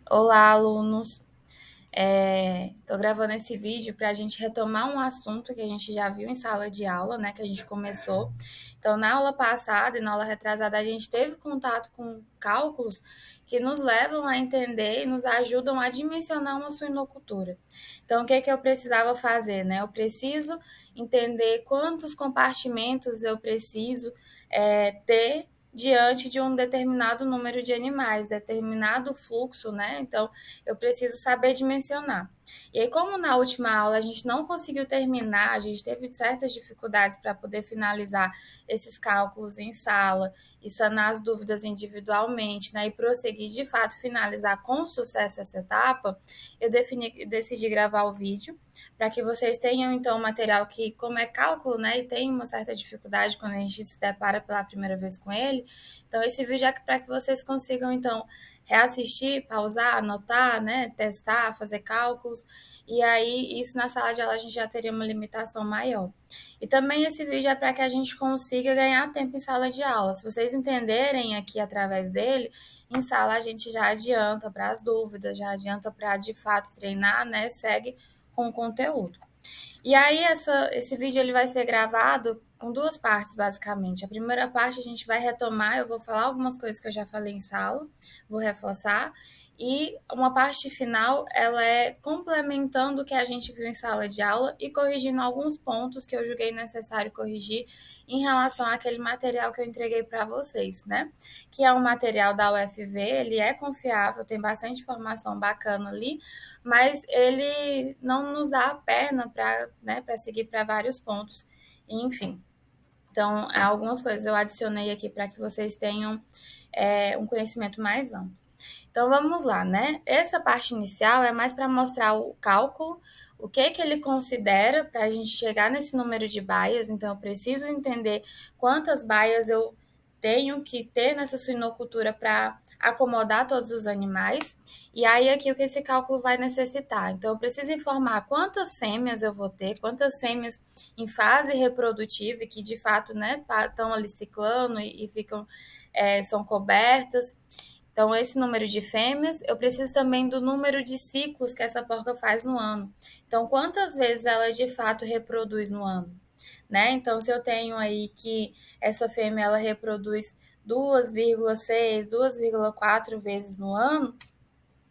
Olá, alunos. Estou gravando esse vídeo para a gente retomar um assunto que a gente já viu em sala de aula, né? Que a gente começou. Então, na aula passada e na aula retrasada, a gente teve contato com cálculos que nos levam a entender e nos ajudam a dimensionar uma suinocultura. Então, o que que eu precisava fazer, né? Eu preciso entender quantos compartimentos eu preciso ter diante de um determinado número de animais, determinado fluxo, né? Então, eu preciso saber dimensionar. E aí, como na última aula a gente não conseguiu terminar, a gente teve certas dificuldades para poder finalizar esses cálculos em sala e sanar as dúvidas individualmente, né? E prosseguir de fato finalizar com sucesso essa etapa, eu decidi gravar o vídeo para que vocês tenham então um material que, como é cálculo, né, e tem uma certa dificuldade quando a gente se depara pela primeira vez com ele, então esse vídeo é para que vocês consigam então reassistir, pausar, anotar, né, testar, fazer cálculos, e aí isso na sala de aula a gente já teria uma limitação maior. E também esse vídeo é para que a gente consiga ganhar tempo em sala de aula. Se vocês entenderem aqui através dele, em sala a gente já adianta para as dúvidas, já adianta para de fato treinar, né, segue com o conteúdo. E aí esse vídeo ele vai ser gravado com duas partes, basicamente. A primeira parte a gente vai retomar, eu vou falar algumas coisas que eu já falei em sala, vou reforçar. E uma parte final, ela é complementando o que a gente viu em sala de aula e corrigindo alguns pontos que eu julguei necessário corrigir em relação àquele material que eu entreguei para vocês, né? Que é um material da UFV, ele é confiável, tem bastante informação bacana ali, mas ele não nos dá a perna para, né, para seguir para vários pontos, enfim. Então, algumas coisas eu adicionei aqui para que vocês tenham um conhecimento mais amplo. Então, vamos lá, né? Essa parte inicial é mais para mostrar o cálculo, o que que ele considera para a gente chegar nesse número de baias. Então, eu preciso entender quantas baias eu tenho que ter nessa suinocultura para acomodar todos os animais. E aí, aqui, o que esse cálculo vai necessitar? Então, eu preciso informar quantas fêmeas eu vou ter, quantas fêmeas em fase reprodutiva, que de fato, né, estão ali ciclando e ficam, são cobertas. Então, esse número de fêmeas, eu preciso também do número de ciclos que essa porca faz no ano. Então, quantas vezes ela de fato reproduz no ano, né? Então, se eu tenho aí que essa fêmea ela reproduz 2,6, 2,4 vezes no ano,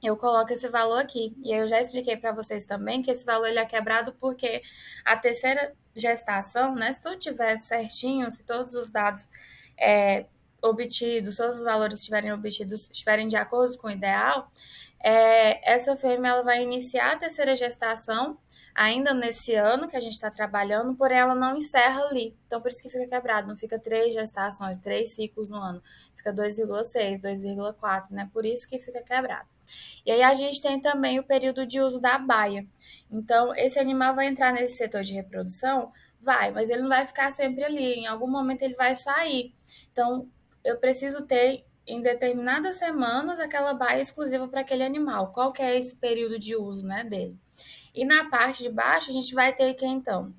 eu coloco esse valor aqui. E eu já expliquei para vocês também que esse valor ele é quebrado porque a terceira gestação, né, se tudo tiver certinho, se todos os dados é, obtidos, todos os valores estiverem obtidos, estiverem de acordo com o ideal, essa fêmea ela vai iniciar a terceira gestação ainda nesse ano que a gente está trabalhando, porém ela não encerra ali. Então, por isso que fica quebrado, não fica três gestações, três ciclos no ano, fica 2,6, 2,4, né? Por isso que fica quebrado. E aí a gente tem também o período de uso da baia. Então, esse animal vai entrar nesse setor de reprodução? Vai, mas ele não vai ficar sempre ali. Em algum momento ele vai sair. Então, eu preciso ter em determinadas semanas aquela baia exclusiva para aquele animal. Qual que é esse período de uso, né, dele? E na parte de baixo a gente vai ter que então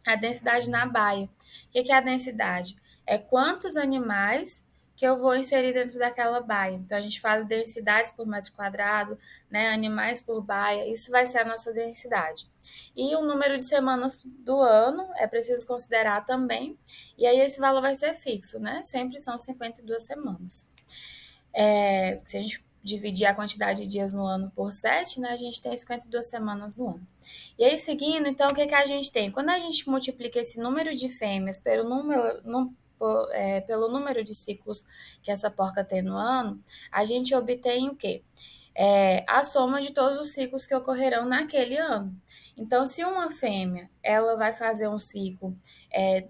a densidade na baia. O que é a densidade? É quantos animais que eu vou inserir dentro daquela baia. Então, a gente fala densidades por metro quadrado, né, animais por baia, isso vai ser a nossa densidade. E o número de semanas do ano é preciso considerar também, e aí esse valor vai ser fixo, né? Sempre são 52 semanas. Se a gente dividir a quantidade de dias no ano por 7, né, a gente tem 52 semanas no ano. E aí, seguindo, então, o que, que a gente tem? Quando a gente multiplica esse número de fêmeas pelo número de ciclos que essa porca tem no ano, a gente obtém o quê? A soma de todos os ciclos que ocorrerão naquele ano. Então, se uma fêmea ela vai fazer um ciclo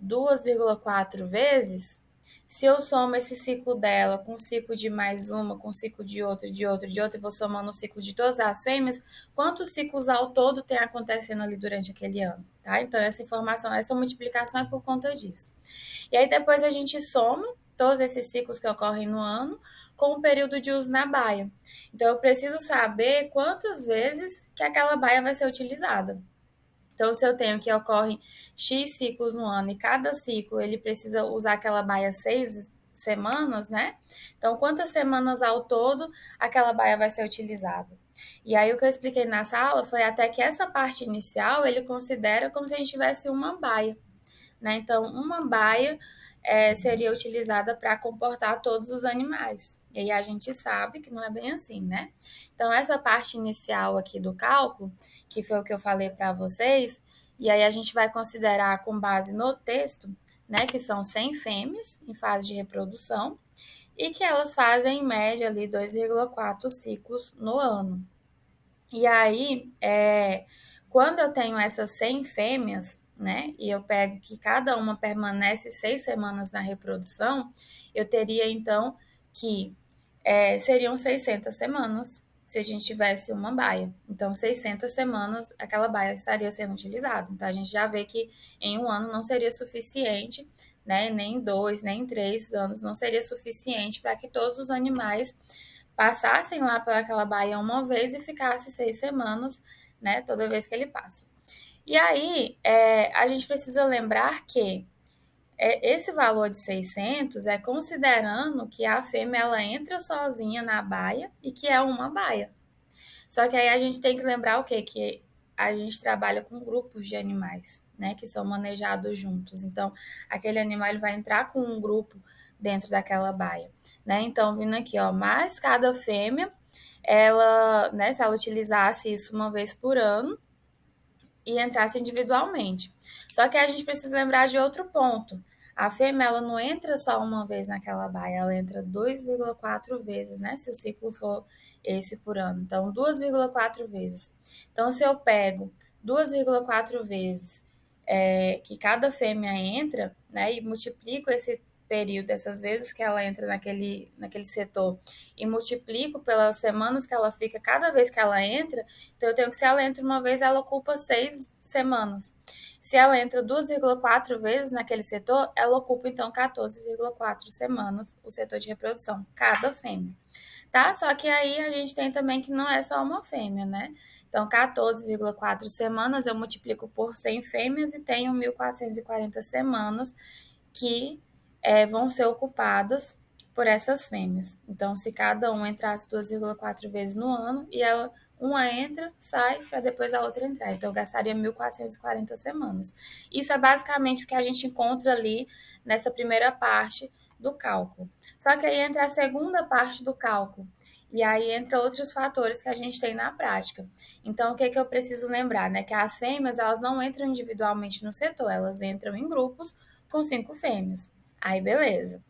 2,4 vezes, se eu somo esse ciclo dela com o ciclo de mais uma, com o ciclo de outra, de outra, de outra, e vou somando o ciclo de todas as fêmeas, quantos ciclos ao todo tem acontecendo ali durante aquele ano, tá? Então, essa informação, essa multiplicação é por conta disso. E aí, depois a gente soma todos esses ciclos que ocorrem no ano com o período de uso na baia. Então, eu preciso saber quantas vezes que aquela baia vai ser utilizada. Então, se eu tenho que ocorrem X ciclos no ano e cada ciclo ele precisa usar aquela baia semanas, né? Então, quantas semanas ao todo aquela baia vai ser utilizada? E aí, o que eu expliquei na sala foi até que essa parte inicial ele considera como se a gente tivesse uma baia, né? Então, uma baia seria utilizada para comportar todos os animais. E aí a gente sabe que não é bem assim, né? Então, essa parte inicial aqui do cálculo, que foi o que eu falei para vocês, e aí a gente vai considerar com base no texto, né, que são 100 fêmeas em fase de reprodução e que elas fazem em média ali 2,4 ciclos no ano. E aí, quando eu tenho essas 100 fêmeas, né, e eu pego que cada uma permanece 6 semanas na reprodução, eu teria então que seriam 600 semanas se a gente tivesse uma baia. Então, 600 semanas aquela baia estaria sendo utilizada. Então, a gente já vê que em um ano não seria suficiente, né, nem em 2, nem em 3 anos não seria suficiente para que todos os animais passassem lá pelaquela baia uma vez e ficasse 6 semanas, né, toda vez que ele passa. E aí, a gente precisa lembrar que esse valor de 600 é considerando que a fêmea ela entra sozinha na baia e que é uma baia. Só que aí a gente tem que lembrar o quê? Que a gente trabalha com grupos de animais, né, que são manejados juntos. Então, aquele animal ele vai entrar com um grupo dentro daquela baia, né? Então, vindo aqui, ó, mais cada fêmea, ela, né, se ela utilizasse isso uma vez por ano e entrasse individualmente. Só que a gente precisa lembrar de outro ponto. A fêmea ela não entra só uma vez naquela baia, ela entra 2,4 vezes, né? Se o ciclo for esse por ano. Então, 2,4 vezes. Então, se eu pego 2,4 vezes que cada fêmea entra, né? E multiplico esse período, essas vezes que ela entra naquele setor, e multiplico pelas semanas que ela fica cada vez que ela entra, então eu tenho que se ela entra uma vez, ela ocupa 6 semanas. Se ela entra 2,4 vezes naquele setor, ela ocupa então 14,4 semanas o setor de reprodução, cada fêmea. Tá? Só que aí a gente tem também que não é só uma fêmea, né? Então, 14,4 semanas eu multiplico por 100 fêmeas e tenho 1.440 semanas que vão ser ocupadas por essas fêmeas. Então, se cada uma entrasse 2,4 vezes no ano e ela uma entra, sai, para depois a outra entrar. Então, eu gastaria 1.440 semanas. Isso é basicamente o que a gente encontra ali nessa primeira parte do cálculo. Só que aí entra a segunda parte do cálculo. E aí entra outros fatores que a gente tem na prática. Então, o que, que eu preciso lembrar? Né? Que as fêmeas, elas não entram individualmente no setor, elas entram em grupos com 5 fêmeas. Aí, beleza.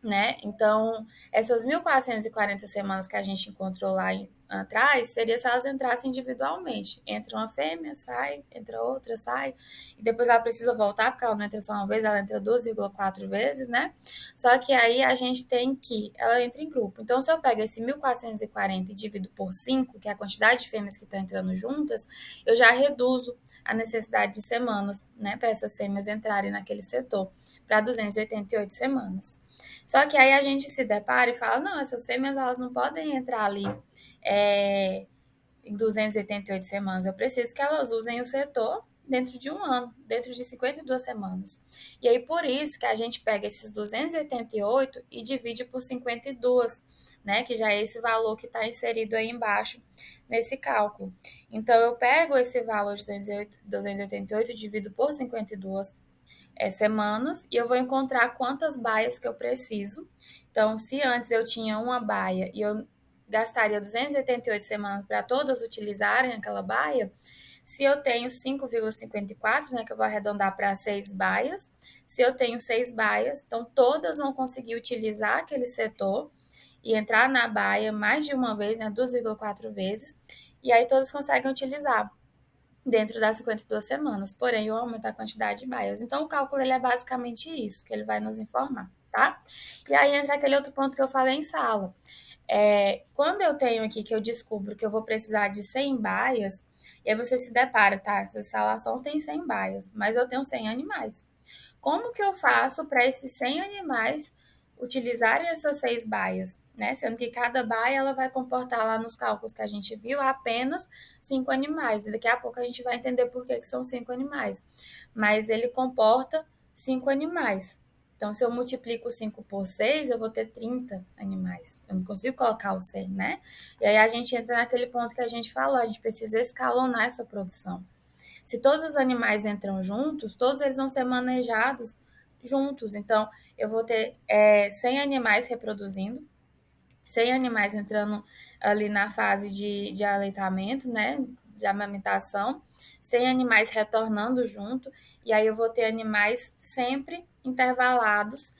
Né? Então, essas 1.440 semanas que a gente encontrou lá atrás, seria se elas entrassem individualmente. Entra uma fêmea, sai, entra outra, sai, e depois ela precisa voltar, porque ela não entra só uma vez, ela entra 2,4 vezes, né? Só que aí a gente tem que, ela entra em grupo. Então, se eu pego esse 1.440 e divido por 5, que é a quantidade de fêmeas que estão entrando juntas, eu já reduzo a necessidade de semanas, né, para essas fêmeas entrarem naquele setor, para 288 semanas. Só que aí a gente se depara e fala, não, essas fêmeas elas não podem entrar ali em 288 semanas. Eu preciso que elas usem o setor dentro de um ano, dentro de 52 semanas. E aí, por isso que a gente pega esses 288 e divide por 52, né? Que já é esse valor que está inserido aí embaixo nesse cálculo. Então, eu pego esse valor de 288 e divido por 52 semanas e eu vou encontrar quantas baias que eu preciso. Então, se antes eu tinha uma baia e eu gastaria 288 semanas para todas utilizarem aquela baia, se eu tenho 5,54, né, que eu vou arredondar para 6 baias, se eu tenho 6 baias, então todas vão conseguir utilizar aquele setor e entrar na baia mais de uma vez, né, 2,4 vezes, e aí todas conseguem utilizar dentro das 52 semanas, porém eu aumento a quantidade de baias. Então, o cálculo ele é basicamente isso, que ele vai nos informar, tá? E aí entra aquele outro ponto que eu falei em sala. Quando eu tenho aqui que eu descubro que eu vou precisar de 100 baias, e aí você se depara, tá? Essa instalação tem 100 baias, mas eu tenho 100 animais. Como que eu faço para esses 100 animais utilizarem essas 6 baias? Né? Sendo que cada baia ela vai comportar lá nos cálculos que a gente viu apenas 5 animais. E daqui a pouco a gente vai entender por que são 5 animais. Mas ele comporta 5 animais, Então, se eu multiplico 5 por 6, eu vou ter 30 animais. Eu não consigo colocar o 100, né? E aí a gente entra naquele ponto que a gente falou, a gente precisa escalonar essa produção. Se todos os animais entram juntos, todos eles vão ser manejados juntos. Então, eu vou ter 100 animais reproduzindo, 100 animais entrando ali na fase de aleitamento, né, de amamentação, 100 animais retornando junto, e aí eu vou ter animais sempre intervalados,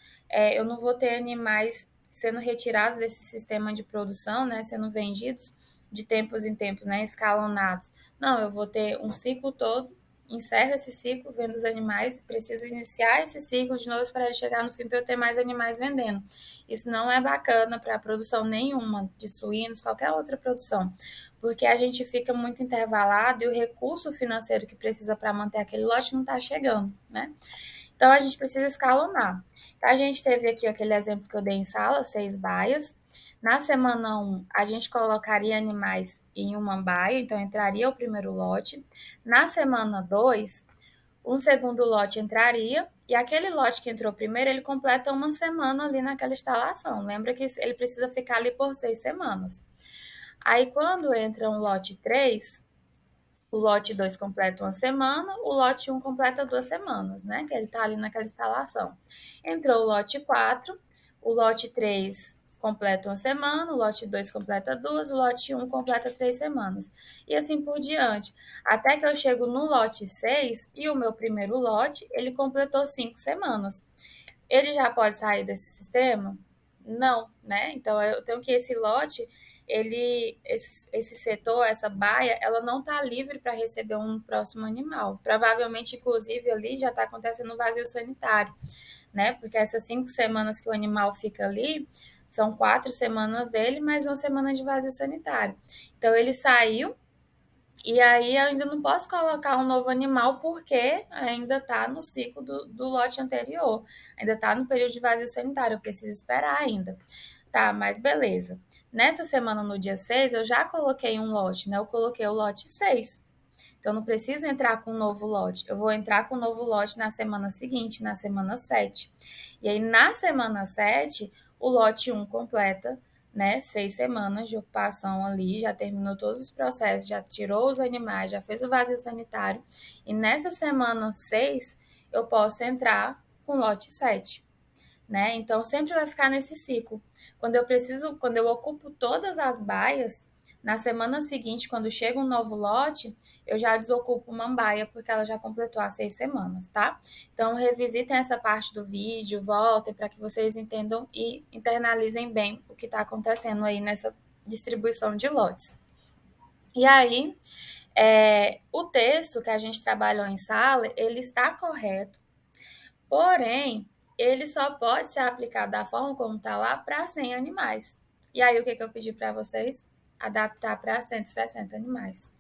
eu não vou ter animais sendo retirados desse sistema de produção, né, sendo vendidos de tempos em tempos, né, escalonados. Não, eu vou ter um ciclo todo, encerro esse ciclo, vendo os animais, preciso iniciar esse ciclo de novo para chegar no fim para eu ter mais animais vendendo. Isso não é bacana para a produção nenhuma de suínos, qualquer outra produção, porque a gente fica muito intervalado e o recurso financeiro que precisa para manter aquele lote não está chegando, né? Então a gente precisa escalonar. Então, a gente teve aqui aquele exemplo que eu dei em sala, 6 baias. Na semana 1, a gente colocaria animais em uma baia, então entraria o primeiro lote. Na semana 2, um segundo lote entraria, e aquele lote que entrou primeiro, ele completa uma semana ali naquela instalação. Lembra que ele precisa ficar ali por 6 semanas. Aí, quando entra um lote 3, o lote 2 completa uma semana, o lote 1 completa 2 semanas, né? Que ele está ali naquela instalação. Entrou o lote 4, o lote 3 completa uma semana, o lote 2 completa 2, o lote 1 completa 3 semanas. E assim por diante. Até que eu chego no lote 6 e o meu primeiro lote, ele completou 5 semanas. Ele já pode sair desse sistema? Não, né? Então eu tenho que esse lote, esse setor, essa baia, ela não está livre para receber um próximo animal. Provavelmente, inclusive, ali já está acontecendo vazio sanitário, né? Porque essas 5 semanas que o animal fica ali são 4 semanas dele, mais uma semana de vazio sanitário. Então ele saiu. E aí eu ainda não posso colocar um novo animal porque ainda está no ciclo do lote anterior. Ainda está no período de vazio sanitário, eu preciso esperar ainda. Tá, mas beleza. Nessa semana, no dia 6, eu já coloquei um lote, né? Eu coloquei o lote 6. Então, não preciso entrar com um novo lote. Eu vou entrar com um novo lote na semana seguinte, na semana 7. E aí, na semana 7, o lote 1 completa, né? 6 semanas de ocupação ali, já terminou todos os processos, já tirou os animais, já fez o vazio sanitário. E nessa semana 6, eu posso entrar com o lote 7, né? Então sempre vai ficar nesse ciclo. Quando eu ocupo todas as baias, na semana seguinte, quando chega um novo lote, eu já desocupo uma baia, porque ela já completou as 6 semanas, tá? Então, revisitem essa parte do vídeo, voltem para que vocês entendam e internalizem bem o que está acontecendo aí nessa distribuição de lotes. E aí, o texto que a gente trabalhou em sala, ele está correto, porém, ele só pode ser aplicado da forma como está lá para 100 animais. E aí, o que eu pedi para vocês? Adaptar para 160 animais.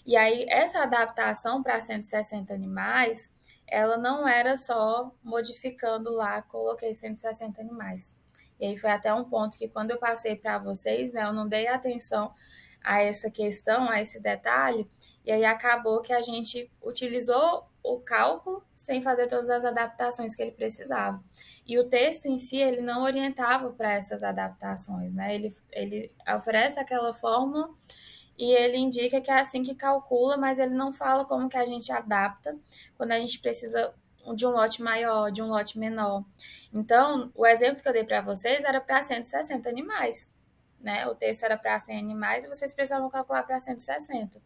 E aí, essa adaptação para 160 animais, ela não era só modificando lá, coloquei 160 animais. E aí foi até um ponto que quando eu passei para vocês, né, eu não dei atenção a essa questão, a esse detalhe, e aí acabou que a gente utilizou o cálculo sem fazer todas as adaptações que ele precisava. E o texto em si, ele não orientava para essas adaptações, né? Ele oferece aquela fórmula e ele indica que é assim que calcula, mas ele não fala como que a gente adapta quando a gente precisa de um lote maior, de um lote menor. Então, o exemplo que eu dei para vocês era para 160 animais, né? O texto era para 100 animais e vocês precisavam calcular para 160.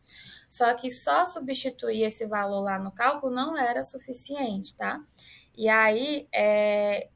Só que só substituir esse valor lá no cálculo não era suficiente, tá? E aí,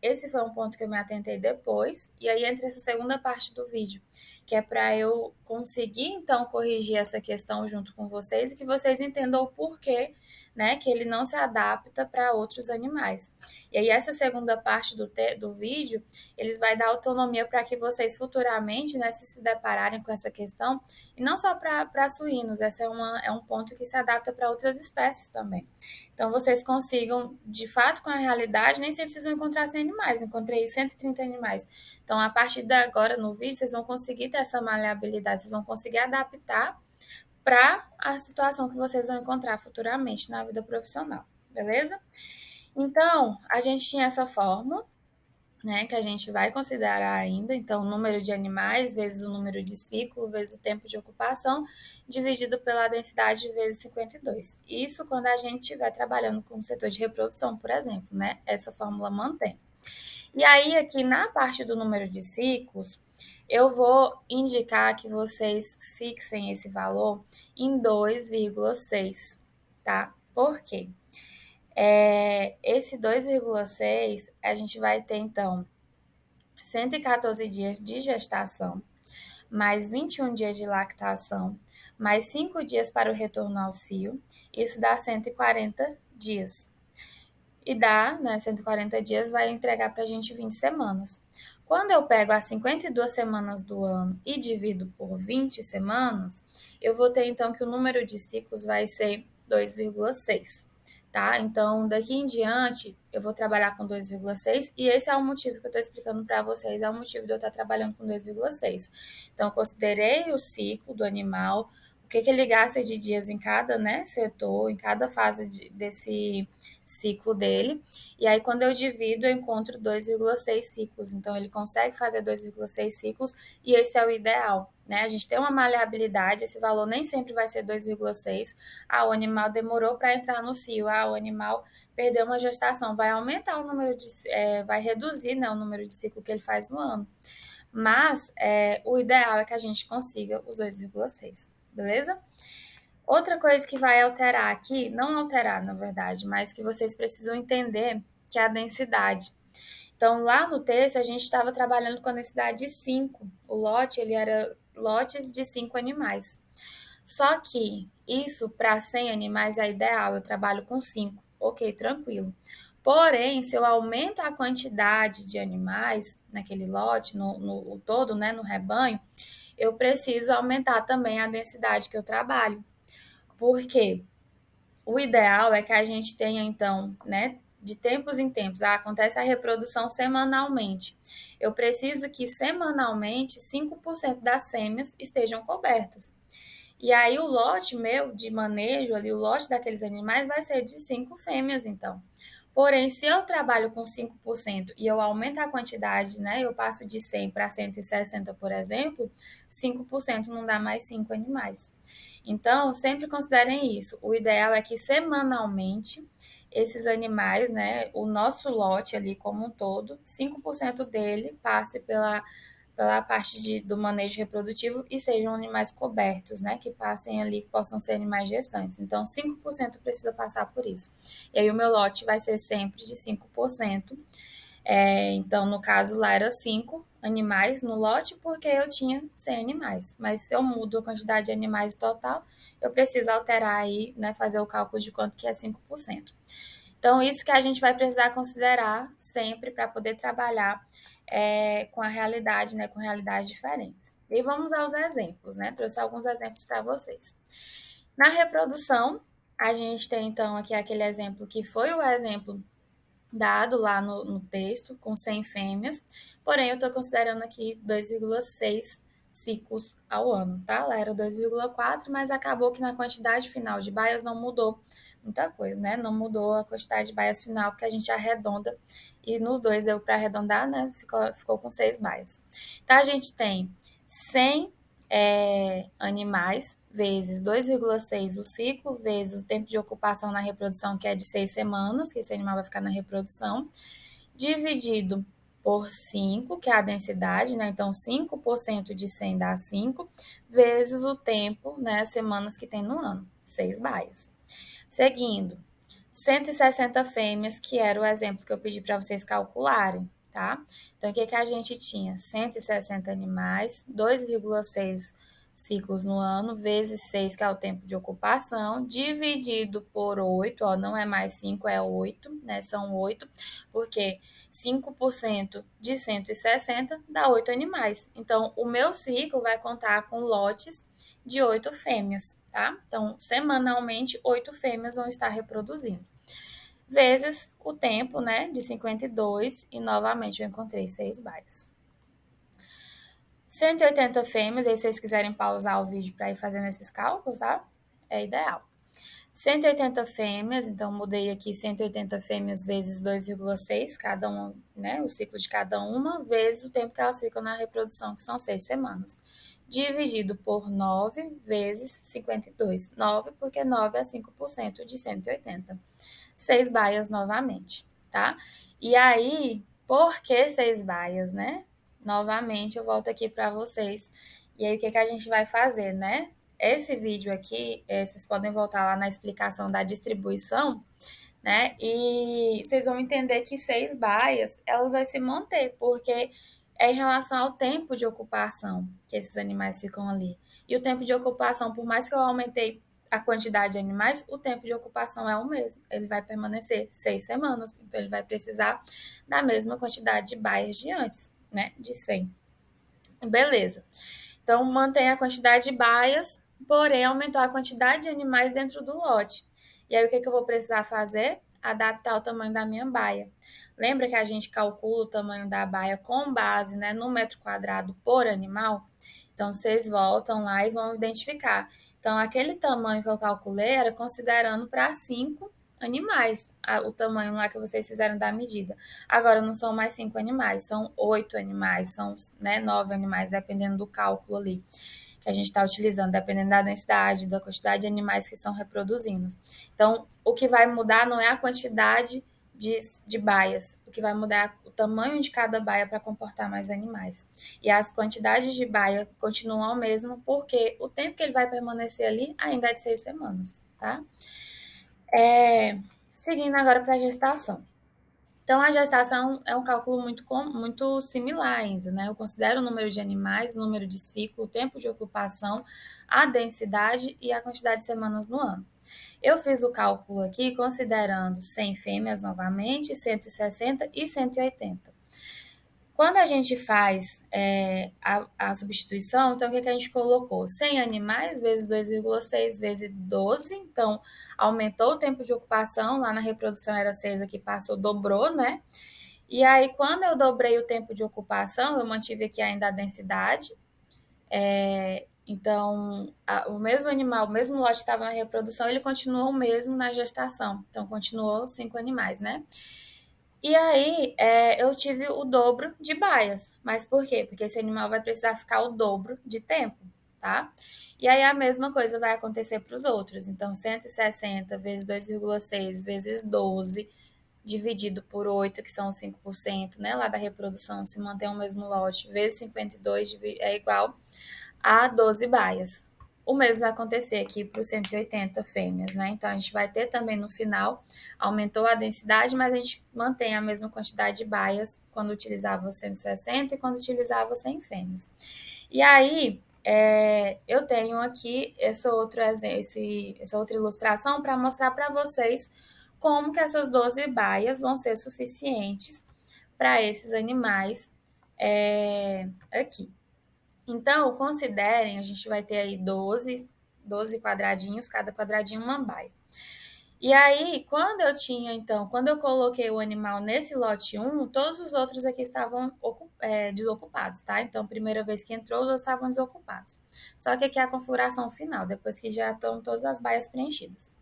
esse foi um ponto que eu me atentei depois, e aí entra essa segunda parte do vídeo, que é para eu conseguir, então, corrigir essa questão junto com vocês e que vocês entendam o porquê, né, que ele não se adapta para outros animais. E aí, essa segunda parte do vídeo, eles vai dar autonomia para que vocês futuramente, né, se depararem com essa questão, e não só para suínos, essa é um ponto que se adapta para outras espécies também. Então, vocês consigam, de fato, com a realidade, nem sempre precisam encontrar 100 animais, encontrei 130 animais. Então, a partir de agora, no vídeo, vocês vão conseguir ter essa maleabilidade, vocês vão conseguir adaptar para a situação que vocês vão encontrar futuramente na vida profissional, beleza? Então, a gente tinha essa fórmula, né, que a gente vai considerar ainda. Então, o número de animais vezes o número de ciclo vezes o tempo de ocupação, dividido pela densidade vezes 52. Isso quando a gente estiver trabalhando com o setor de reprodução, por exemplo, né? Essa fórmula mantém. E aí, aqui na parte do número de ciclos, eu vou indicar que vocês fixem esse valor em 2,6, tá? Por quê? Esse 2,6, a gente vai ter, então, 114 dias de gestação, mais 21 dias de lactação, mais 5 dias para o retorno ao cio. Isso dá 140 dias. E dá, né, 140 dias vai entregar para a gente 20 semanas. Quando eu pego as 52 semanas do ano e divido por 20 semanas, eu vou ter então que o número de ciclos vai ser 2,6, tá? Então, daqui em diante, eu vou trabalhar com 2,6 e esse é o motivo que eu estou explicando para vocês, é o motivo de eu estar trabalhando com 2,6. Então, eu considerei o ciclo do animal, o que ele gasta de dias em cada, né, setor, em cada fase desse ciclo dele. E aí, quando eu divido, eu encontro 2,6 ciclos. Então, ele consegue fazer 2,6 ciclos e esse é o ideal, né? A gente tem uma maleabilidade, esse valor nem sempre vai ser 2,6. Ah, o animal demorou para entrar no cio. Ah, o animal perdeu uma gestação. Vai aumentar o número de... vai reduzir, né, o número de ciclo que ele faz no ano. Mas o ideal é que a gente consiga os 2,6, beleza? Outra coisa que vai alterar aqui, não alterar na verdade, mas que vocês precisam entender, que é a densidade. Então, lá no texto, a gente estava trabalhando com a densidade de 5. O lote, ele era lotes de 5 animais. Só que isso, para 100 animais, é ideal. Eu trabalho com 5. Ok, tranquilo. Porém, se eu aumento a quantidade de animais naquele lote, no todo, né, no rebanho, eu preciso aumentar também a densidade que eu trabalho. Por quê? O ideal é que a gente tenha, então, né, de tempos em tempos, acontece a reprodução semanalmente. Eu preciso que semanalmente 5% das fêmeas estejam cobertas. E aí o lote meu de manejo ali, o lote daqueles animais vai ser de 5 fêmeas, então. Porém, se eu trabalho com 5% e eu aumento a quantidade, né, eu passo de 100 para 160, por exemplo, 5% não dá mais 5 animais. Então, sempre considerem isso. O ideal é que semanalmente esses animais, né, o nosso lote ali como um todo, 5% dele passe pela parte do manejo reprodutivo e sejam animais cobertos, né, que passem ali, que possam ser animais gestantes. Então, 5% precisa passar por isso. E aí o meu lote vai ser sempre de 5%. Então, no caso lá era 5 animais no lote, porque eu tinha 100 animais. Mas se eu mudo a quantidade de animais total, eu preciso alterar aí, né, fazer o cálculo de quanto que é 5%. Então, isso que a gente vai precisar considerar sempre para poder trabalhar com a realidade, né, com realidades diferentes. E vamos aos exemplos, né? Trouxe alguns exemplos para vocês. Na reprodução, a gente tem então aqui aquele exemplo que foi o exemplo dado lá no texto, com 100 fêmeas, porém eu estou considerando aqui 2,6 ciclos ao ano, tá? Lá era 2,4, mas acabou que na quantidade final de baias não mudou muita coisa, né? Não mudou a quantidade de baias final, porque a gente arredonda, e nos dois deu para arredondar, né? Ficou com 6 baias. Então, a gente tem 100 animais, vezes 2,6 o ciclo, vezes o tempo de ocupação na reprodução, que é de 6 semanas, que esse animal vai ficar na reprodução, dividido por 5, que é a densidade, né? Então, 5% de 100 dá 5, vezes o tempo, né? As semanas que tem no ano, 6 baias. Seguindo, 160 fêmeas, que era o exemplo que eu pedi para vocês calcularem, tá? Então, o que a gente tinha? 160 animais, 2,6 ciclos no ano, vezes 6, que é o tempo de ocupação, dividido por 8, ó, não é mais 5, é 8, né? São 8, porque 5% de 160 dá 8 animais. Então, o meu ciclo vai contar com lotes de 8 fêmeas, tá? Então, semanalmente, 8 fêmeas vão estar reproduzindo. Vezes o tempo, né, de 52, e novamente eu encontrei 6 baias. 180 fêmeas, aí se vocês quiserem pausar o vídeo para ir fazendo esses cálculos, tá? É ideal. 180 fêmeas, então mudei aqui 180 fêmeas vezes 2,6, cada uma, né, o ciclo de cada uma, vezes o tempo que elas ficam na reprodução, que são 6 semanas. Dividido por 9 vezes 52. 9, porque 9 é 5% de 180. 6 baias novamente, tá? E aí, por que 6 baias, né? Novamente, eu volto aqui para vocês. E aí, o que, que a gente vai fazer, né? Esse vídeo aqui, vocês podem voltar lá na explicação da distribuição, né? E vocês vão entender que 6 baias, elas vão se manter, porque é em relação ao tempo de ocupação que esses animais ficam ali. E o tempo de ocupação, por mais que eu aumentei a quantidade de animais, o tempo de ocupação é o mesmo. Ele vai permanecer 6 semanas, então ele vai precisar da mesma quantidade de baias de antes, né? De 100. Beleza. Então, mantém a quantidade de baias, porém aumentou a quantidade de animais dentro do lote. E aí, o que, que eu vou precisar fazer? Adaptar o tamanho da minha baia. Lembra que a gente calcula o tamanho da baia com base, né, no metro quadrado por animal? Então, vocês voltam lá e vão identificar. Então, aquele tamanho que eu calculei era considerando para 5 animais, o tamanho lá que vocês fizeram da medida. Agora não são mais 5 animais, são 8 animais, são, né, 9 animais, dependendo do cálculo ali que a gente está utilizando, dependendo da densidade, da quantidade de animais que estão reproduzindo. Então, o que vai mudar não é a quantidade de baias, o que vai mudar é o tamanho de cada baia para comportar mais animais. E as quantidades de baia continuam o mesmo, porque o tempo que ele vai permanecer ali ainda é de 6 semanas, tá? Seguindo agora para a gestação. Então, a gestação é um cálculo muito similar ainda, né? Eu considero o número de animais, o número de ciclo, o tempo de ocupação, a densidade e a quantidade de semanas no ano. Eu fiz o cálculo aqui considerando 100 fêmeas novamente, 160 e 180. Quando a gente faz a substituição, então o que, que a gente colocou? 100 animais vezes 2,6 vezes 12, então aumentou o tempo de ocupação, lá na reprodução era 6, aqui passou, dobrou, né? E aí, quando eu dobrei o tempo de ocupação, eu mantive aqui ainda a densidade. Então, o mesmo animal, o mesmo lote que estava na reprodução, ele continuou o mesmo na gestação. Então, continuou 5 animais, né? E aí, eu tive o dobro de baias. Mas por quê? Porque esse animal vai precisar ficar o dobro de tempo, tá? E aí, a mesma coisa vai acontecer para os outros. Então, 160 vezes 2,6 vezes 12 dividido por 8, que são 5%, né? Lá da reprodução, se mantém o mesmo lote, vezes 52 é igual a 12 baias. O mesmo vai acontecer aqui para os 180 fêmeas, né? Então, a gente vai ter também no final, aumentou a densidade, mas a gente mantém a mesma quantidade de baias quando utilizava 160 e quando utilizava 100 fêmeas. E aí, eu tenho aqui essa outra ilustração para mostrar para vocês como que essas 12 baias vão ser suficientes para esses animais aqui. Então, considerem, a gente vai ter aí 12 quadradinhos, cada quadradinho uma baia. E aí, quando eu coloquei o animal nesse lote 1, todos os outros aqui estavam desocupados, tá? Então, primeira vez que entrou, os outros estavam desocupados. Só que aqui é a configuração final, depois que já estão todas as baias preenchidas.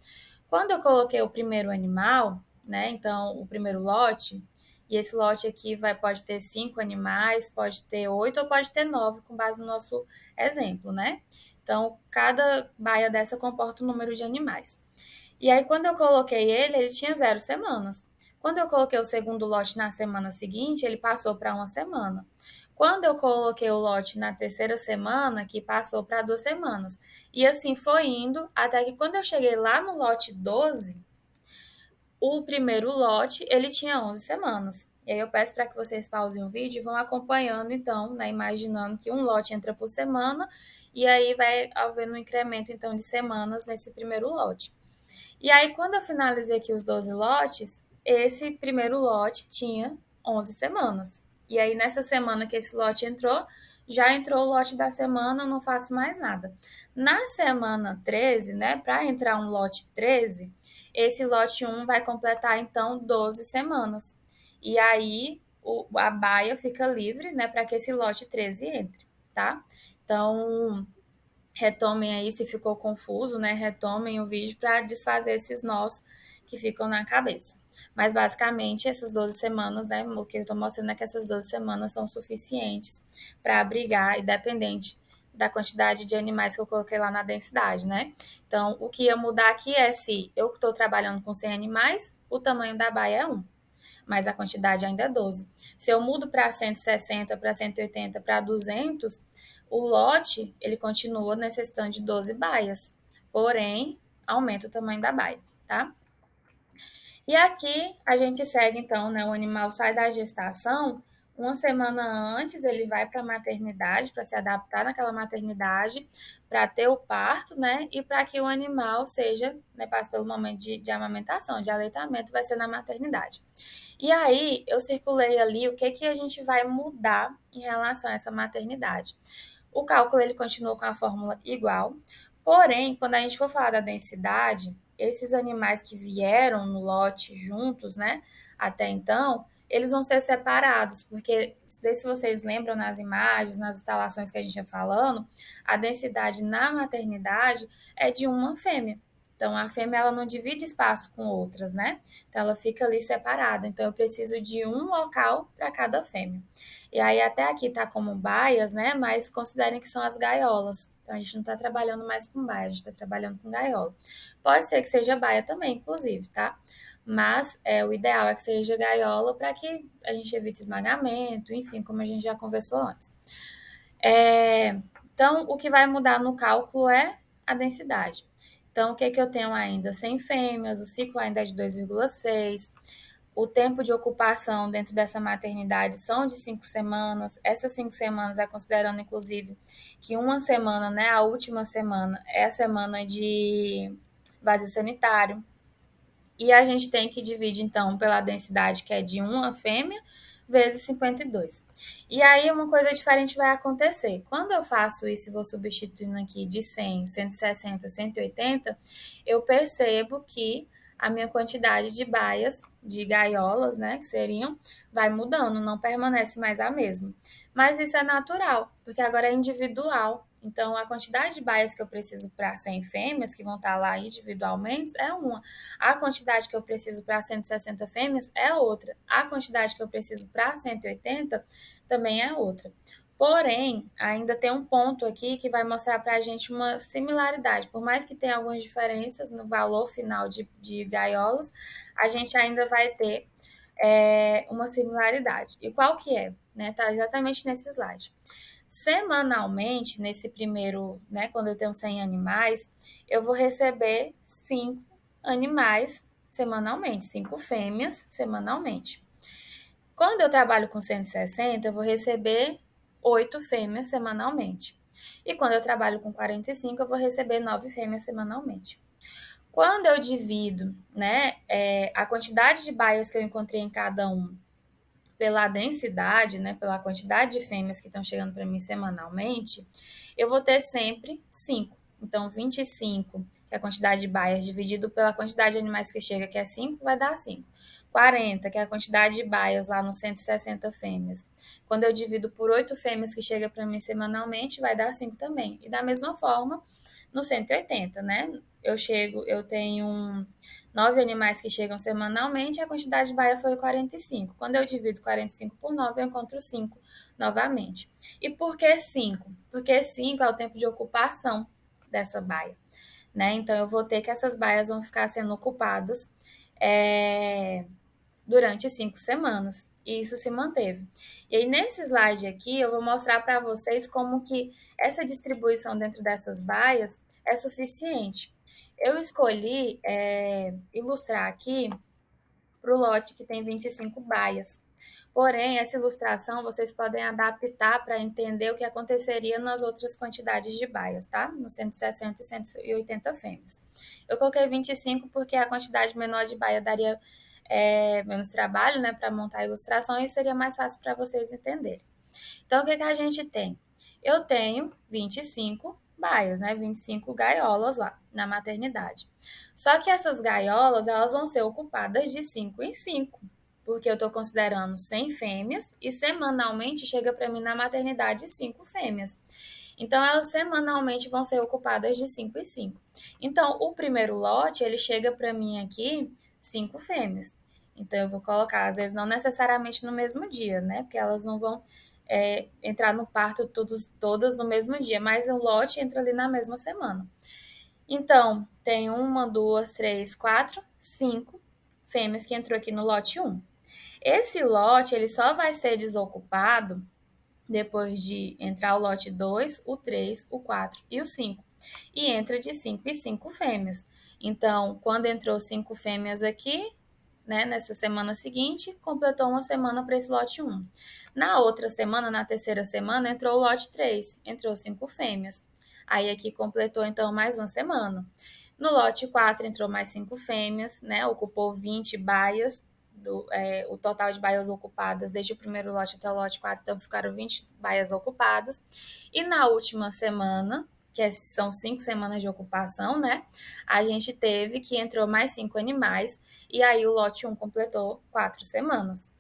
Quando eu coloquei o primeiro animal, né? Então, o primeiro lote, e esse lote aqui pode ter 5 animais, pode ter 8 ou pode ter 9, com base no nosso exemplo, né? Então, cada baia dessa comporta um número de animais. E aí, quando eu coloquei ele tinha 0 semanas. Quando eu coloquei o segundo lote na semana seguinte, ele passou para 1 semana. Quando eu coloquei o lote na terceira semana, que passou para 2 semanas. E assim foi indo, até que quando eu cheguei lá no lote 12, o primeiro lote, ele tinha 11 semanas. E aí eu peço para que vocês pausem o vídeo e vão acompanhando, então, né, imaginando que um lote entra por semana, e aí vai havendo um incremento, então, de semanas nesse primeiro lote. E aí, quando eu finalizei aqui os 12 lotes, esse primeiro lote tinha 11 semanas. E aí, nessa semana que esse lote entrou, já entrou o lote da semana, não faço mais nada. Na semana 13, né, para entrar um lote 13, esse lote 1 vai completar, então, 12 semanas. E aí, a baia fica livre, né, para que esse lote 13 entre, tá? Então, retomem aí se ficou confuso, né? Retomem o vídeo para desfazer esses nós que ficam na cabeça. Mas basicamente essas 12 semanas, né? O que eu estou mostrando é que essas 12 semanas são suficientes para abrigar, independente da quantidade de animais que eu coloquei lá na densidade, né? Então, o que ia mudar aqui é se eu estou trabalhando com 100 animais, o tamanho da baia é 1, mas a quantidade ainda é 12. Se eu mudo para 160, para 180, para 200, o lote ele continua necessitando de 12 baias, porém aumenta o tamanho da baia, tá? E aqui a gente segue então, né? O animal sai da gestação, uma semana antes ele vai para a maternidade para se adaptar naquela maternidade, para ter o parto, né? E para que o animal seja, né, passe pelo momento de amamentação, de aleitamento, vai ser na maternidade. E aí eu circulei ali o que que a gente vai mudar em relação a essa maternidade. O cálculo ele continua com a fórmula igual, porém, quando a gente for falar da densidade, esses animais que vieram no lote juntos, né, até então, eles vão ser separados, porque se vocês lembram nas imagens, nas instalações que a gente ia falando, a densidade na maternidade é de uma fêmea. Então, a fêmea ela não divide espaço com outras, né? Então, ela fica ali separada. Então, eu preciso de um local para cada fêmea. E aí, até aqui tá como baias, né? Mas considerem que são as gaiolas. Então, a gente não está trabalhando mais com baia, a gente está trabalhando com gaiola. Pode ser que seja baia também, inclusive, tá? Mas o ideal é que seja gaiola para que a gente evite esmagamento, enfim, como a gente já conversou antes. Então, o que vai mudar no cálculo é a densidade. Então, o que, que eu tenho ainda? 100 fêmeas, o ciclo ainda é de 2,6. O tempo de ocupação dentro dessa maternidade são de 5 semanas. Essas 5 semanas é considerando, inclusive, que uma semana, né, a última semana, é a semana de vazio sanitário. E a gente tem que dividir, então, pela densidade, que é de uma fêmea, vezes 52. E aí, uma coisa diferente vai acontecer. Quando eu faço isso e vou substituindo aqui de 100, 160, 180, eu percebo que a minha quantidade de baias, de gaiolas, né, que seriam, vai mudando, não permanece mais a mesma. Mas isso é natural, porque agora é individual. Então, a quantidade de baias que eu preciso para 100 fêmeas, que vão estar lá individualmente, é uma. A quantidade que eu preciso para 160 fêmeas é outra. A quantidade que eu preciso para 180 também é outra. Porém, ainda tem um ponto aqui que vai mostrar para a gente uma similaridade. Por mais que tenha algumas diferenças no valor final de gaiolas, a gente ainda vai ter uma similaridade. E qual que é? Né? Tá exatamente nesse slide. Semanalmente, nesse primeiro, né, quando eu tenho 100 animais, eu vou receber 5 animais semanalmente, 5 fêmeas semanalmente. Quando eu trabalho com 160, eu vou receber 8 fêmeas semanalmente. E quando eu trabalho com 45, eu vou receber 9 fêmeas semanalmente. Quando eu divido, né, a quantidade de baias que eu encontrei em cada um pela densidade, né, pela quantidade de fêmeas que estão chegando para mim semanalmente, eu vou ter sempre 5. Então, 25, que é a quantidade de baias, dividido pela quantidade de animais que chega, que é 5, vai dar 5. 40, que é a quantidade de baias lá nos 160 fêmeas. Quando eu divido por 8 fêmeas que chega para mim semanalmente, vai dar 5 também. E da mesma forma, no 180, né? Eu tenho 9 animais que chegam semanalmente, a quantidade de baia foi 45. Quando eu divido 45 por 9, eu encontro 5 novamente. E por que 5? Porque 5 é o tempo de ocupação dessa baia, né? Então, eu vou ter que essas baias vão ficar sendo ocupadas durante 5 semanas. E isso se manteve. E aí, nesse slide aqui, eu vou mostrar para vocês como que essa distribuição dentro dessas baias é suficiente. Eu escolhi ilustrar aqui para o lote que tem 25 baias. Porém, essa ilustração vocês podem adaptar para entender o que aconteceria nas outras quantidades de baias, tá? No 160 e 180 fêmeas. Eu coloquei 25 porque a quantidade menor de baia daria menos trabalho, né, para montar a ilustração e seria mais fácil para vocês entenderem. Então, o que a gente tem? Eu tenho 25 baias, né, 25 gaiolas lá na maternidade. Só que essas gaiolas, elas vão ser ocupadas de 5 em 5, porque eu estou considerando 100 fêmeas e semanalmente chega para mim na maternidade 5 fêmeas. Então, elas semanalmente vão ser ocupadas de 5 em 5. Então, o primeiro lote, ele chega para mim aqui 5 fêmeas. Então, eu vou colocar, às vezes, não necessariamente no mesmo dia, né? Porque elas não vão entrar no parto todas no mesmo dia, mas o lote entra ali na mesma semana. Então, tem uma, duas, três, quatro, cinco fêmeas que entrou aqui no lote 1. Esse lote, ele só vai ser desocupado depois de entrar o lote 2, o 3, o 4 e o 5. E entra de 5 em 5 fêmeas. Então, quando entrou 5 fêmeas aqui, né, nessa semana seguinte, completou uma semana para esse lote 1. Na outra semana, na terceira semana, entrou o lote 3, entrou 5 fêmeas. Aí aqui completou então mais uma semana. No lote 4 entrou mais 5 fêmeas, né, ocupou 20 baias, o total de baias ocupadas desde o primeiro lote até o lote 4, então ficaram 20 baias ocupadas. E na última semana, são 5 semanas de ocupação, né? A gente teve que entrou mais 5 animais, e aí o lote 1 completou 4 semanas.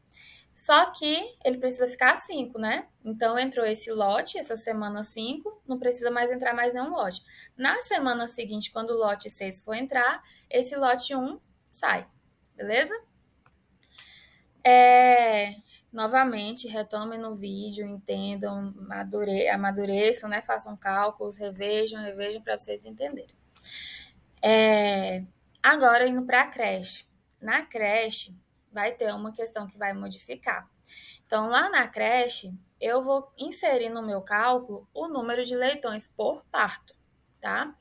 Só que ele precisa ficar 5, né? Então entrou esse lote, essa semana 5, não precisa mais entrar mais nenhum lote. Na semana seguinte, quando o lote 6 for entrar, esse lote 1 sai, beleza? Novamente, retomem no vídeo, entendam, amadureçam, né? Façam cálculos, revejam para vocês entenderem. Agora, indo para a creche. Na creche, vai ter uma questão que vai modificar. Então, lá na creche, eu vou inserir no meu cálculo o número de leitões por parto, tá?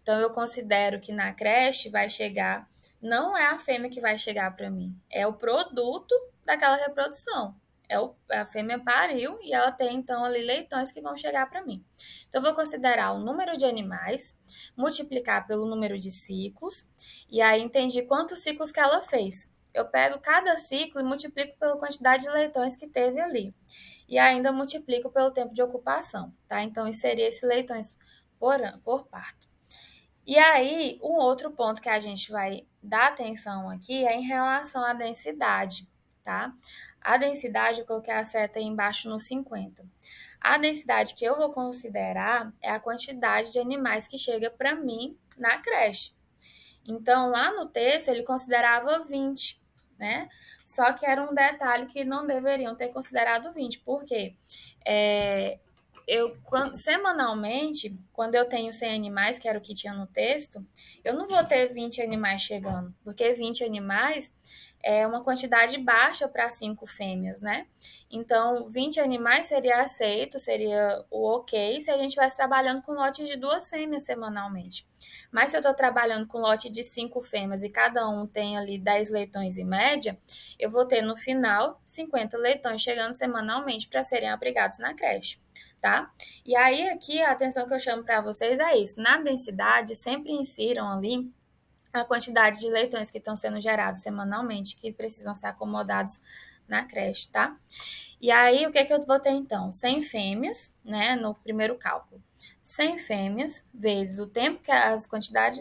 Então, eu considero que na creche vai chegar, não é a fêmea que vai chegar para mim, é o produto daquela reprodução. A fêmea pariu e ela tem, então, ali leitões que vão chegar para mim. Então, eu vou considerar o número de animais, multiplicar pelo número de ciclos, e aí entendi quantos ciclos que ela fez. Eu pego cada ciclo e multiplico pela quantidade de leitões que teve ali. E ainda multiplico pelo tempo de ocupação, tá? Então, inserir esses leitões por parto. E aí, um outro ponto que a gente vai dar atenção aqui é em relação à densidade, tá? A densidade, eu coloquei a seta aí embaixo no 50. A densidade que eu vou considerar é a quantidade de animais que chega para mim na creche. Então, lá no texto, ele considerava 20, né? Só que era um detalhe que não deveriam ter considerado 20. Por quê? Semanalmente, quando eu tenho 100 animais, que era o que tinha no texto, eu não vou ter 20 animais chegando, porque 20 animais é uma quantidade baixa para 5 fêmeas, né? Então, 20 animais seria aceito, seria o ok, se a gente estivesse trabalhando com lotes de 2 fêmeas semanalmente. Mas se eu estou trabalhando com lote de 5 fêmeas e cada um tem ali 10 leitões em média, eu vou ter no final 50 leitões chegando semanalmente para serem abrigados na creche, tá? E aí aqui a atenção que eu chamo para vocês é isso. Na densidade, sempre insiram ali a quantidade de leitões que estão sendo gerados semanalmente, que precisam ser acomodados na creche, tá? E aí, o que é que eu vou ter então? 100 fêmeas, né, no primeiro cálculo. 100 fêmeas vezes o tempo que a quantidade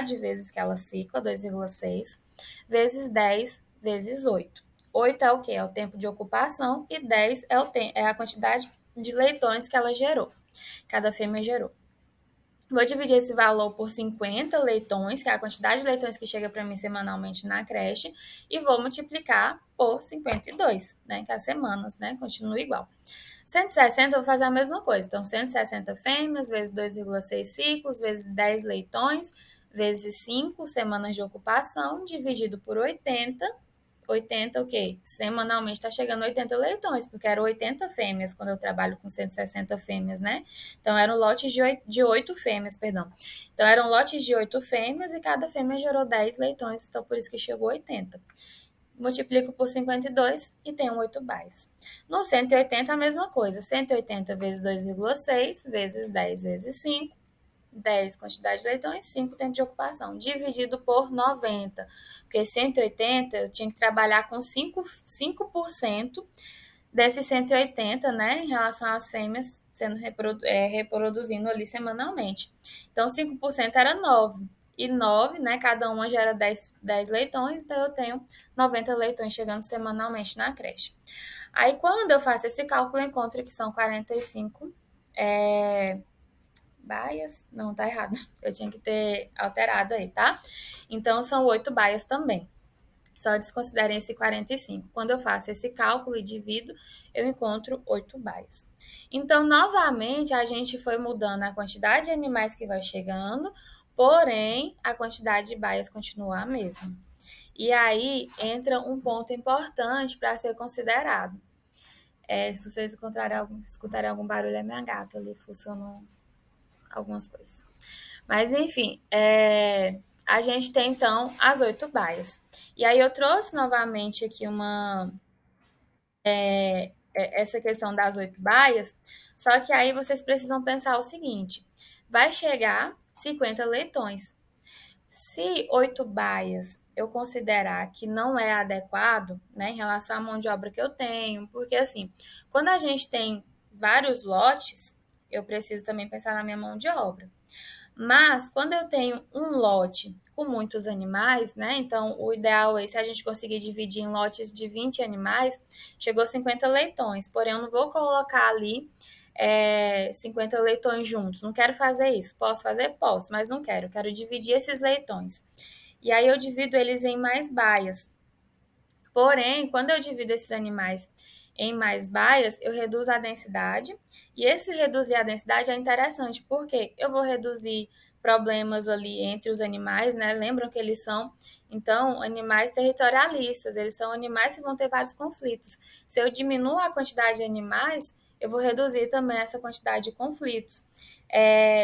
de vezes que ela cicla, 2,6, vezes 10 vezes 8. 8 é o quê? É o tempo de ocupação e 10 é a quantidade de leitões que ela gerou. Cada fêmea gerou. Vou dividir esse valor por 50 leitões, que é a quantidade de leitões que chega para mim semanalmente na creche, e vou multiplicar por 52, né? Que as semanas, né? Continua igual. 160 eu vou fazer a mesma coisa. Então, 160 fêmeas vezes 2,6 ciclos, vezes 10 leitões, vezes 5 semanas de ocupação, dividido por 80. 80 o quê? Semanalmente está chegando 80 leitões, porque eram 80 fêmeas quando eu trabalho com 160 fêmeas, né? Então eram lotes de 8 fêmeas, perdão. Então eram lotes de 8 fêmeas e cada fêmea gerou 10 leitões, então por isso que chegou 80. Multiplico por 52 e tenho 8 baias. No 180 a mesma coisa, 180 vezes 2,6 vezes 10 vezes 5, 10 quantidade de leitões, 5 tempo de ocupação, dividido por 90, porque 180 eu tinha que trabalhar com 5% desses 180, né, em relação às fêmeas sendo reproduzindo ali semanalmente. Então, 5% era 9, e 9, né, cada uma gera 10 leitões, então eu tenho 90 leitões chegando semanalmente na creche. Aí, quando eu faço esse cálculo, eu encontro que são 45 baias. Não, tá errado. Eu tinha que ter alterado aí, tá? Então, são 8 baias também. Só desconsiderem esse 45. Quando eu faço esse cálculo e divido, eu encontro 8 baias. Então, novamente, a gente foi mudando a quantidade de animais que vai chegando, porém, a quantidade de baias continua a mesma. E aí entra um ponto importante para ser considerado. Se vocês escutarem algum barulho, é minha gata ali funcionando algumas coisas. Mas enfim, a gente tem então as 8 baias. E aí eu trouxe novamente aqui essa questão das 8 baias, só que aí vocês precisam pensar o seguinte: vai chegar 50 leitões. Se 8 baias eu considerar que não é adequado, né, em relação à mão de obra que eu tenho, porque assim, quando a gente tem vários lotes, eu preciso também pensar na minha mão de obra. Mas quando eu tenho um lote com muitos animais, né? Então o ideal é se a gente conseguir dividir em lotes de 20 animais, chegou 50 leitões. Porém, eu não vou colocar ali 50 leitões juntos. Não quero fazer isso. Posso fazer? Posso, mas não quero. Eu quero dividir esses leitões. E aí eu divido eles em mais baias. Porém, quando eu divido esses animais em mais baias, eu reduzo a densidade. E esse reduzir a densidade é interessante, porque eu vou reduzir problemas ali entre os animais, né? Lembram que eles são, então, animais territorialistas, eles são animais que vão ter vários conflitos. Se eu diminuo a quantidade de animais, eu vou reduzir também essa quantidade de conflitos.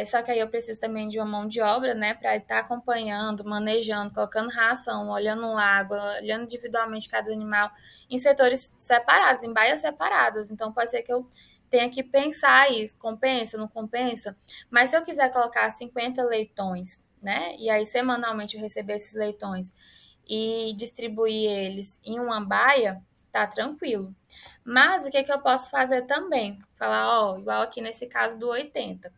Só que aí eu preciso também de uma mão de obra, né, para estar acompanhando, manejando, colocando ração, olhando água, olhando individualmente cada animal em setores separados, em baias separadas. Então pode ser que eu tenha que pensar isso, compensa, não compensa? Mas se eu quiser colocar 50 leitões, né, e aí semanalmente eu receber esses leitões e distribuir eles em uma baia, tá tranquilo. Mas o que, que eu posso fazer também? Falar, ó, igual aqui nesse caso do 80.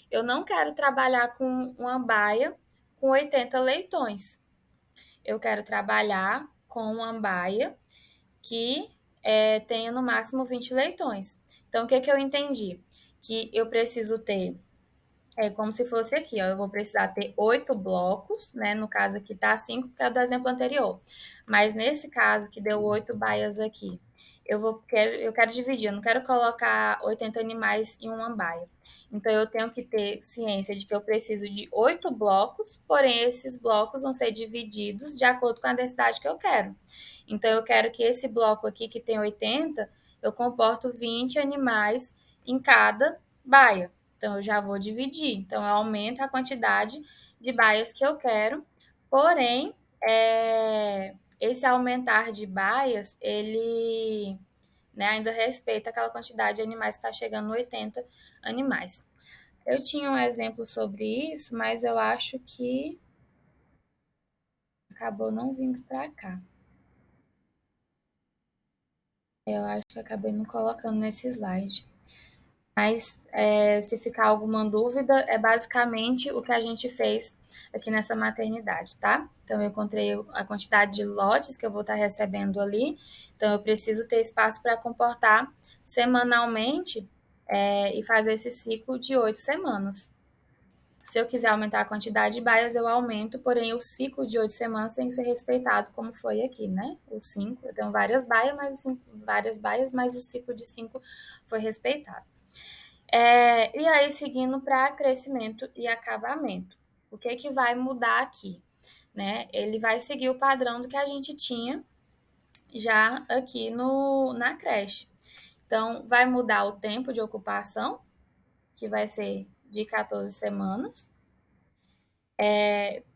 Eu não quero trabalhar com uma baia com 80 leitões. Eu quero trabalhar com uma baia que tenha no máximo 20 leitões. Então, o que, que eu entendi? Que eu preciso ter como se fosse aqui, ó. Eu vou precisar ter 8 blocos, né? No caso aqui tá 5, porque é do exemplo anterior. Mas nesse caso, que deu 8 baias aqui, eu quero dividir, eu não quero colocar 80 animais em uma baia. Então, eu tenho que ter ciência de que eu preciso de 8 blocos, porém, esses blocos vão ser divididos de acordo com a densidade que eu quero. Então, eu quero que esse bloco aqui, que tem 80, eu comporto 20 animais em cada baia. Então, eu já vou dividir. Então, eu aumento a quantidade de baias que eu quero. Porém, esse aumentar de baias, ele ainda respeita aquela quantidade de animais que está chegando no 80 animais. Eu tinha um exemplo sobre isso, mas eu acho que acabou não vindo para cá. Eu acho que acabei não colocando nesse slide. Mas se ficar alguma dúvida, é basicamente o que a gente fez aqui nessa maternidade, tá? Então, eu encontrei a quantidade de lotes que eu vou estar recebendo ali. Então, eu preciso ter espaço para comportar semanalmente e fazer esse ciclo de 8 semanas. Se eu quiser aumentar a quantidade de baias, eu aumento, porém o ciclo de 8 semanas tem que ser respeitado, como foi aqui, né? Os 5, eu tenho várias baias, mas o ciclo de 5 foi respeitado. E aí, seguindo para crescimento e acabamento. O que, que vai mudar aqui? Né? Ele vai seguir o padrão do que a gente tinha já aqui na creche. Então, vai mudar o tempo de ocupação, que vai ser de 14 semanas.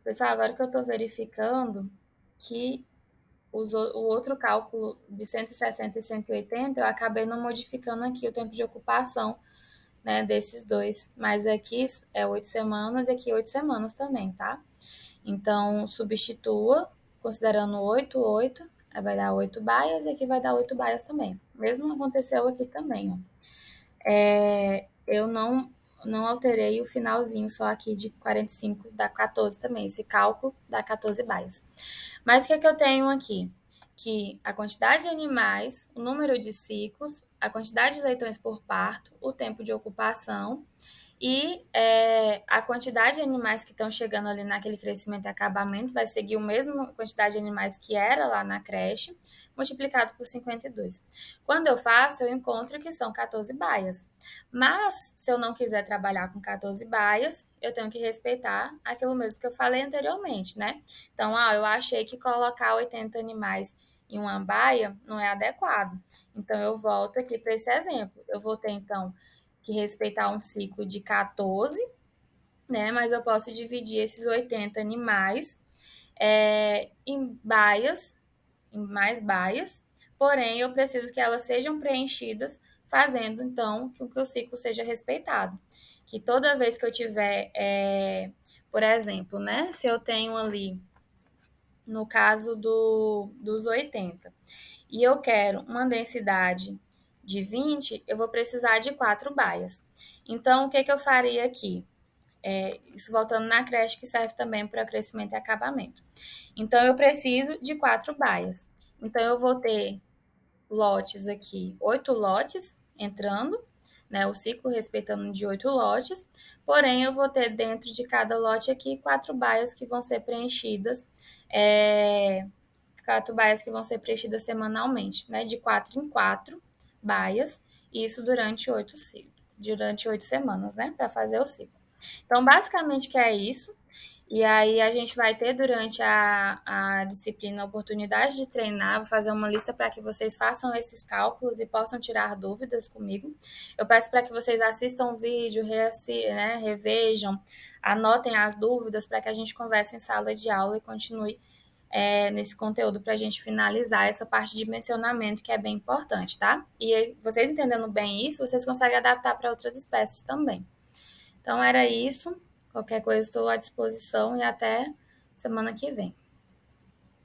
Pessoal, agora que eu estou verificando que o outro cálculo de 160 e 180, eu acabei não modificando aqui o tempo de ocupação, né, desses dois. Mas aqui é 8 semanas e aqui 8 semanas também, tá? Então, substitua, considerando 8, 8, aí vai dar 8 baias e aqui vai dar 8 baias também. Mesmo aconteceu aqui também, ó. Eu não alterei o finalzinho só aqui de 45, dá 14 também. Esse cálculo dá 14 baias. Mas o que é que eu tenho aqui? Que a quantidade de animais, o número de ciclos, a quantidade de leitões por parto, o tempo de ocupação e a quantidade de animais que estão chegando ali naquele crescimento e acabamento vai seguir a mesma quantidade de animais que era lá na creche, multiplicado por 52. Quando eu faço, eu encontro que são 14 baias. Mas, se eu não quiser trabalhar com 14 baias, eu tenho que respeitar aquilo mesmo que eu falei anteriormente, né? Então, eu achei que colocar 80 animais em uma baia não é adequado. Então, eu volto aqui para esse exemplo. Eu vou ter, então, que respeitar um ciclo de 14, né? Mas eu posso dividir esses 80 animais em baias, em mais baias, porém eu preciso que elas sejam preenchidas, fazendo então que o ciclo seja respeitado. Que toda vez que eu tiver, por exemplo, né? Se eu tenho ali, no caso dos 80, e eu quero uma densidade de 20, eu vou precisar de 4 baias. Então, o que, que eu faria aqui? Isso voltando na creche, que serve também para crescimento e acabamento. Então, eu preciso de 4 baias. Então, eu vou ter lotes aqui, 8 lotes entrando, né? O ciclo respeitando de 8 lotes. Porém, eu vou ter dentro de cada lote aqui 4 baias que vão ser preenchidas. É, 4 baias que vão ser preenchidas semanalmente, né? De 4 em 4 baias, e isso durante 8 semanas, né? Para fazer o ciclo. Então, basicamente que é isso. E aí a gente vai ter durante a disciplina a oportunidade de treinar, vou fazer uma lista para que vocês façam esses cálculos e possam tirar dúvidas comigo. Eu peço para que vocês assistam o vídeo, né, revejam, anotem as dúvidas para que a gente converse em sala de aula e continue nesse conteúdo para a gente finalizar essa parte de dimensionamento que é bem importante, tá? E vocês entendendo bem isso, vocês conseguem adaptar para outras espécies também. Então era isso. Qualquer coisa estou à disposição e até semana que vem.